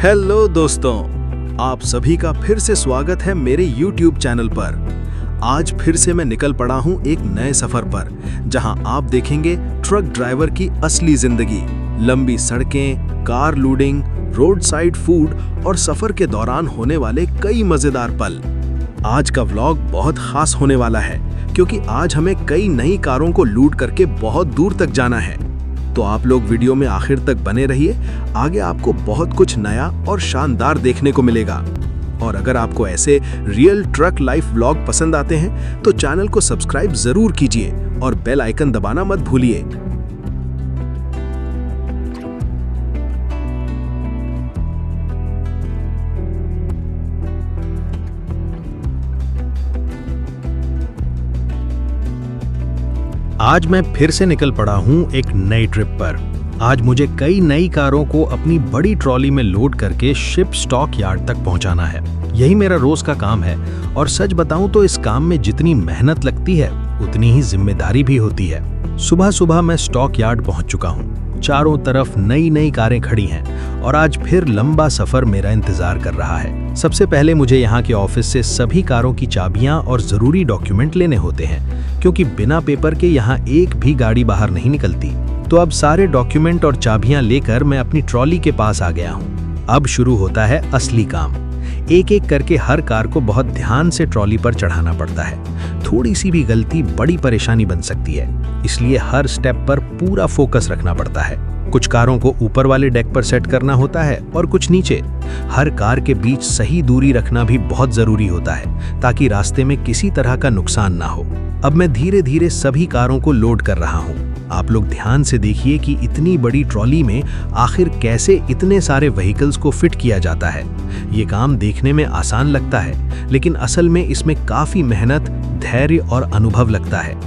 Hello दोस्तों, आप सभी का फिर से स्वागत है मेरे YouTube चैनल पर। आज फिर से मैं निकल पड़ा हूं एक नए सफर पर, जहां आप देखेंगे ट्रक ड्राइवर की असली जिंदगी, लंबी सड़कें, car loading, road side food और सफर के दौरान होने वाले कई मजेदार पल। आज का व्लॉग बहुत खास होने वाला है, क्योंकि आज हमें कई नई कारों को लूट करके बहुत दूर तक जाना है। तो आप लोग वीडियो में आखिर तक बने रहिए, आगे आपको बहुत कुछ नया और शानदार देखने को मिलेगा। और अगर आपको ऐसे रियल ट्रक लाइफ व्लॉग पसंद आते हैं तो चैनल को सब्सक्राइब जरूर कीजिए और बेल आइकन दबाना मत भूलिए। आज मैं फिर से निकल पड़ा हूँ एक नई ट्रिप पर। आज मुझे कई नई कारों को अपनी बड़ी ट्रॉली में लोड करके शिप स्टॉक यार्ड तक पहुँचाना है। यही मेरा रोज का काम है, और सच बताऊं तो इस काम में जितनी मेहनत लगती है उतनी ही जिम्मेदारी भी होती है। सुबह सुबह मैं स्टॉक यार्ड पहुँच चुका हूँ। चारों तरफ नई नई कारें खड़ी हैं और आज फिर लंबा सफर मेरा इंतजार कर रहा है। सबसे पहले मुझे यहाँ के ऑफिस से सभी कारों की चाबियां और जरूरी डॉक्यूमेंट लेने होते हैं, क्योंकि बिना पेपर के यहाँ एक भी गाड़ी बाहर नहीं निकलती। तो अब सारे डॉक्यूमेंट और चाबियां लेकर मैं अपनी ट्रॉली के पास आ गया हूँ। अब शुरू होता है असली काम। एक एक करके हर कार को बहुत ध्यान से ट्रॉली पर चढ़ाना पड़ता है। थोड़ी सी भी गलती बड़ी परेशानी बन सकती है, इसलिए हर स्टेप पर पूरा फोकस रखना पड़ता है। कुछ कारों को ऊपर वाले डेक पर सेट करना होता है और कुछ नीचे। हर कार के बीच सही दूरी रखना भी बहुत जरूरी होता है, ताकि रास्ते में किसी तरह का नुकसान ना हो। अब मैं धीरे धीरे सभी कारों को लोड कर रहा हूँ। आप लोग ध्यान से देखिए कि इतनी बड़ी ट्रॉली में आखिर कैसे इतने सारे व्हीकल्स को फिट किया जाता है। ये काम देखने में आसान लगता है, लेकिन असल में इसमें काफी मेहनत, धैर्य और अनुभव लगता है।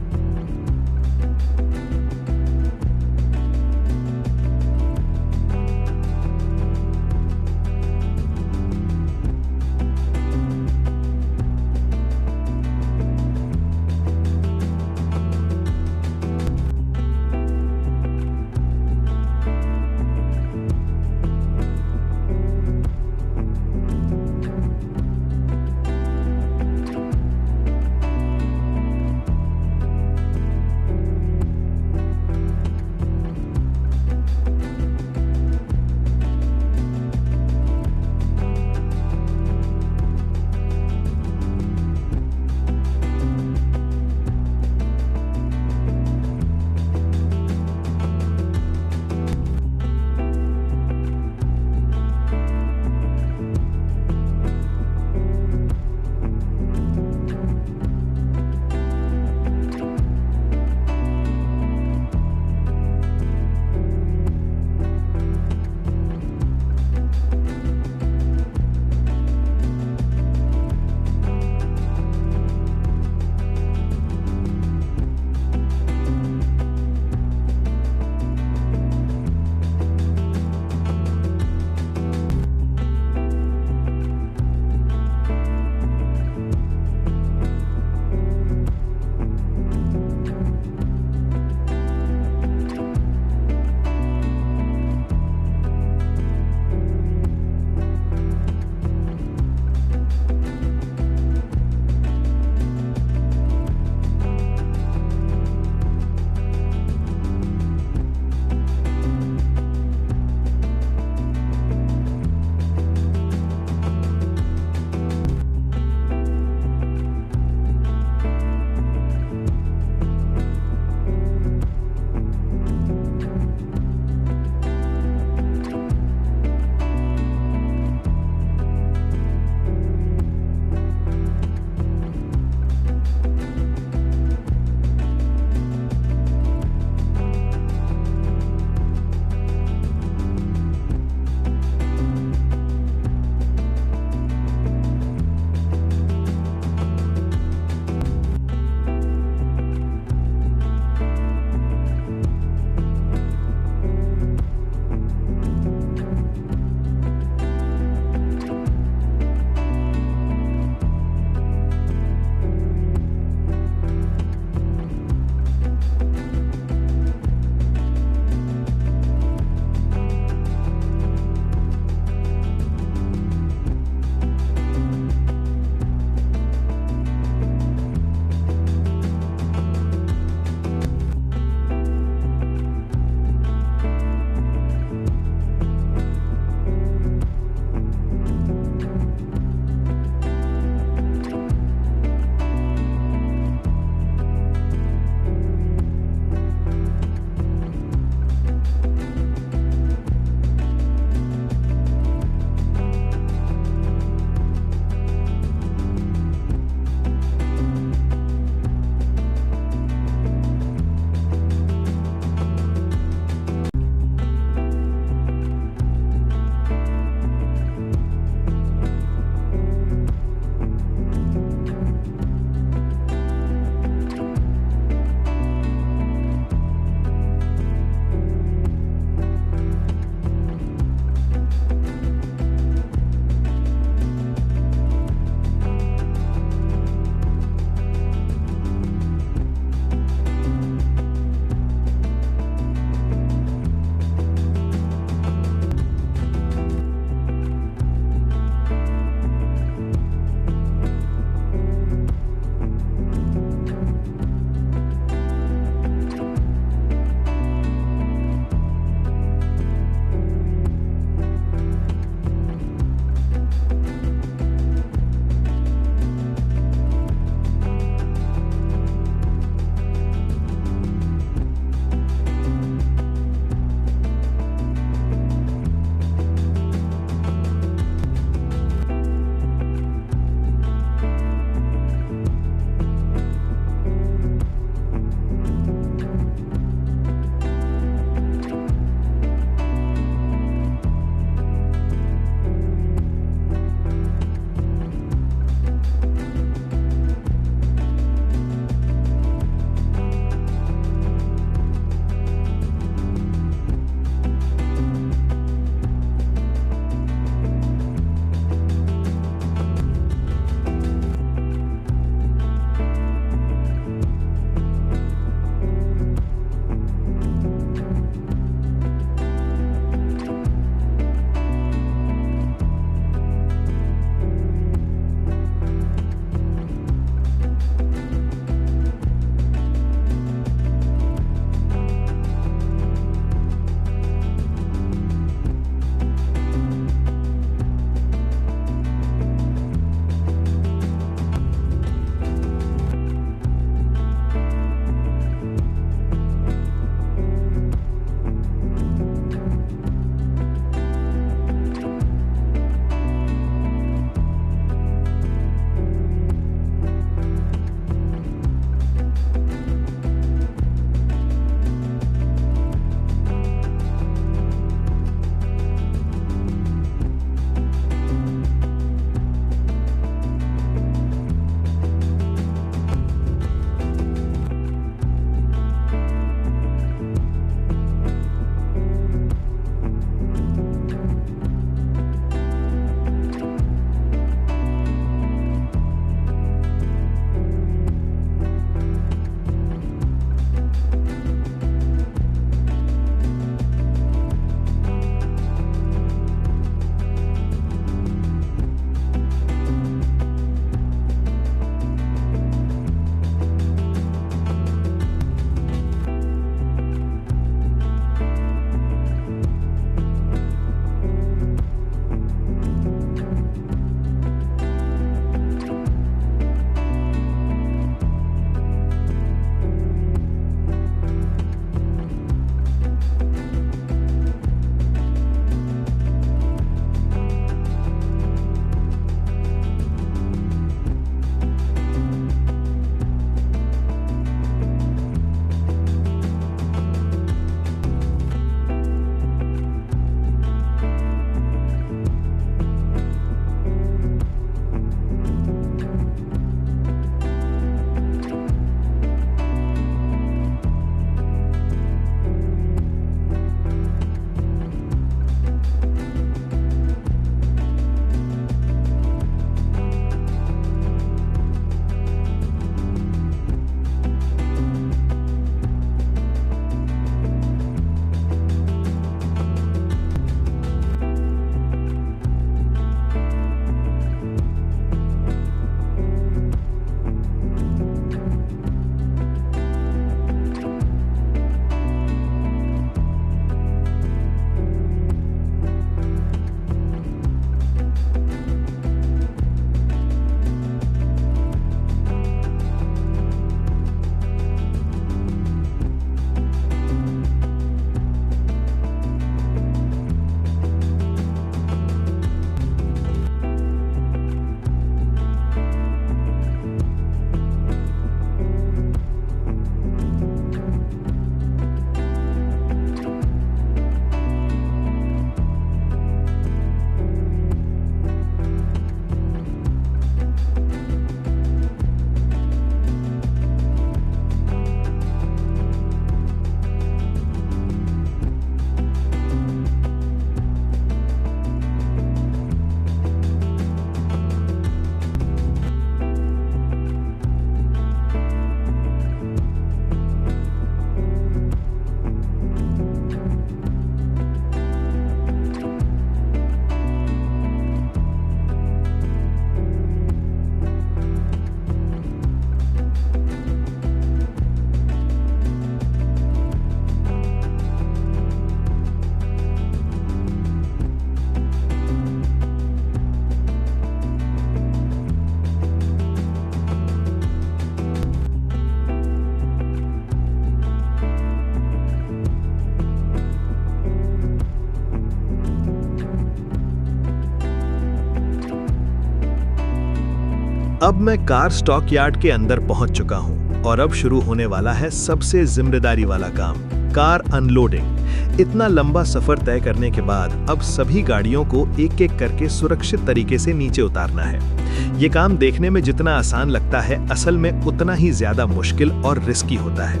अब मैं कार स्टॉक यार्ड के अंदर पहुंच चुका हूं और अब शुरू होने वाला है सबसे जिम्मेदारी वाला काम, कार अनलोडिंग। इतना लंबा सफर तय करने के बाद अब सभी गाड़ियों को एक एक करके सुरक्षित तरीके से नीचे उतारना है। ये काम देखने में जितना आसान लगता है, असल में उतना ही ज्यादा मुश्किल और रिस्की होता है,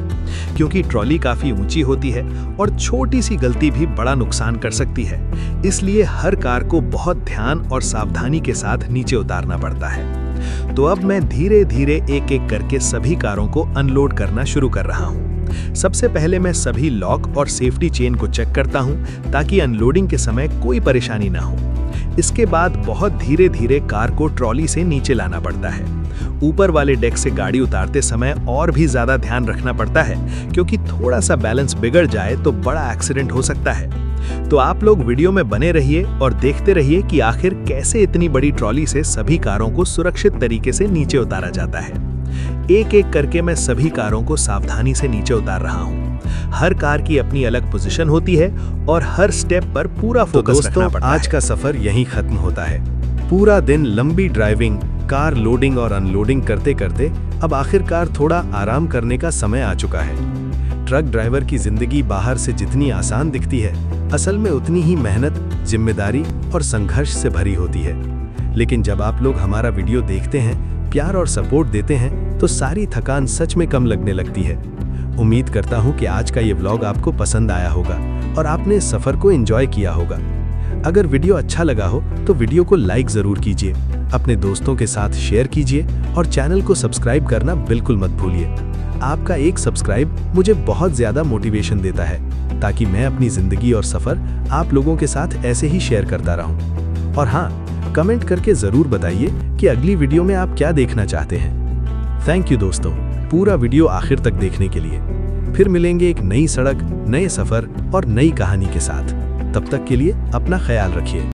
क्योंकि ट्रॉली काफी ऊंची होती है और छोटी सी गलती भी बड़ा नुकसान कर सकती है। इसलिए हर कार को बहुत ध्यान और सावधानी के साथ नीचे उतारना पड़ता है। तो अब मैं धीरे धीरे एक एक करके सभी कारों को अनलोड करना शुरू कर रहा हूँ। सबसे पहले मैं सभी लॉक और सेफ्टी चेन को चेक करता हूँ ताकि अनलोडिंग के समय कोई परेशानी ना हो। इसके बाद बहुत धीरे धीरे कार को ट्रॉली से नीचे लाना पड़ता है। ऊपर वाले डेक से गाड़ी उतारते समय और भी ज्यादा ध्यान रखना पड़ता है, क्योंकि थोड़ा सा बैलेंस बिगड़ जाए तो बड़ा एक्सीडेंट हो सकता है। तो आप लोग वीडियो में बने रहिए और देखते रहिए कि आखिर कैसे इतनी बड़ी ट्रॉली से सभी कारों को सुरक्षित तरीके से नीचे उतारा जाता है। एक एक करके मैं सभी कारों को सावधानी से नीचे उतार रहा हूँ। हर कार की अपनी अलग पोजीशन होती है और हर स्टेप पर पूरा फोकस रखना पड़ता है। आज का सफर यहीं खत्म होता है। पूरा दिन लंबी ड्राइविंग, कार लोडिंग और अनलोडिंग करते करते अब आखिरकार थोड़ा आराम करने का समय आ चुका है। ट्रक ड्राइवर की जिंदगी बाहर से जितनी आसान दिखती है, असल में उतनी ही मेहनत, जिम्मेदारी और संघर्ष से भरी होती है। लेकिन जब आप लोग हमारा वीडियो देखते हैं, प्यार और सपोर्ट देते हैं, तो सारी थकान सच में कम लगने लगती है। उम्मीद करता हूं कि आज का ये व्लॉग आपको पसंद आया होगा और आपने इस सफर को एंजॉय किया होगा। अगर वीडियो अच्छा लगा हो तो वीडियो को लाइक जरूर कीजिए, अपने दोस्तों के साथ शेयर कीजिए और चैनल को सब्सक्राइब करना बिल्कुल मत भूलिए। आपका एक सब्सक्राइब मुझे बहुत ज्यादा मोटिवेशन देता है, ताकि मैं अपनी जिंदगी और सफर आप लोगों के साथ ऐसे ही शेयर करता रहूं। और हाँ, कमेंट करके जरूर बताइए कि अगली वीडियो में आप क्या देखना चाहते हैं। थैंक यू दोस्तों, पूरा वीडियो आखिर तक देखने के लिए। फिर मिलेंगे एक नई सड़क, नए सफर और नई कहानी के साथ। तब तक के लिए अपना ख्याल रखिए।